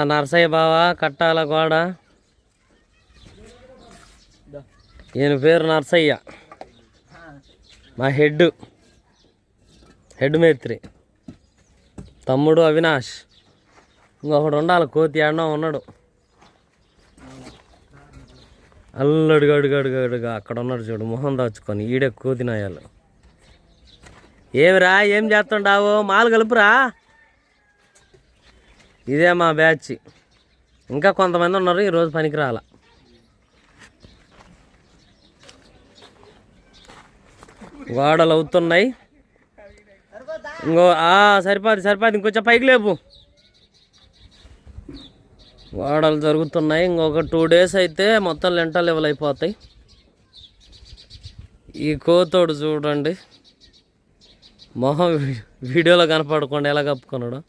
నర్సయ్య బావా కట్టాల గోడ. ఈయన పేరు నర్సయ్య, మా హెడ్ మేస్త్రి. తమ్ముడు అవినాష్, ఇంకొకడు ఉండాలి కోతి ఆడడం ఉన్నాడు. అల్లుడుగా అక్కడ ఉన్నాడు చూడు, మొహం దాచుకొని. ఈడే కోతినాయాలు. ఏమిరా ఏం చేస్తుండావు? మాలు కలుపురా. ఇదే మా బ్యాచ్. ఇంకా కొంతమంది ఉన్నారు ఈరోజు పనికి రాల. గోడలు అవుతున్నాయి. సరిపోదు ఇంకొంచెం పైకి లేపు. గోడలు జరుగుతున్నాయి. ఇంకొక 2 days అయితే మొత్తం లెంటల్ లెవెల్ అయిపోతాయి. ఈ కోతోడు చూడండి, మొహం వీడియోలో కనపడకుండా ఎలా కప్పుకున్నాడు.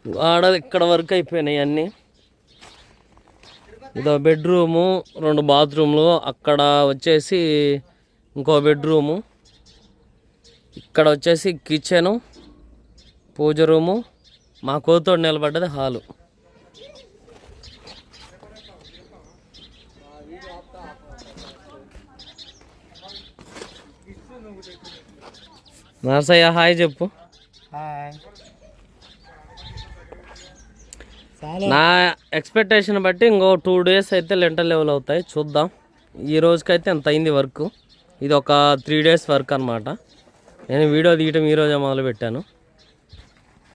గోడలు ఇక్కడ వరకు అయిపోయినాయి అన్నీ. ఇదో బెడ్రూము, 2 బాత్రూమ్లు, అక్కడ వచ్చేసి ఇంకో బెడ్రూము, ఇక్కడ వచ్చేసి కిచెను, పూజ రూము, మా కోతోడు నిలబడ్డది హాలు. నర్సయ్య హాయ్ చెప్పు. నా ఎక్స్పెక్టేషన్ బట్టి ఇంకో 2 days అయితే లెంటల్ లెవెల్ అవుతాయి. చూద్దాం. ఈ రోజుకైతే ఎంత అయింది వర్క్. ఇది ఒక 3 days వర్క్ అనమాట. నేను వీడియో తీయటం ఈరోజే మొదలు పెట్టాను.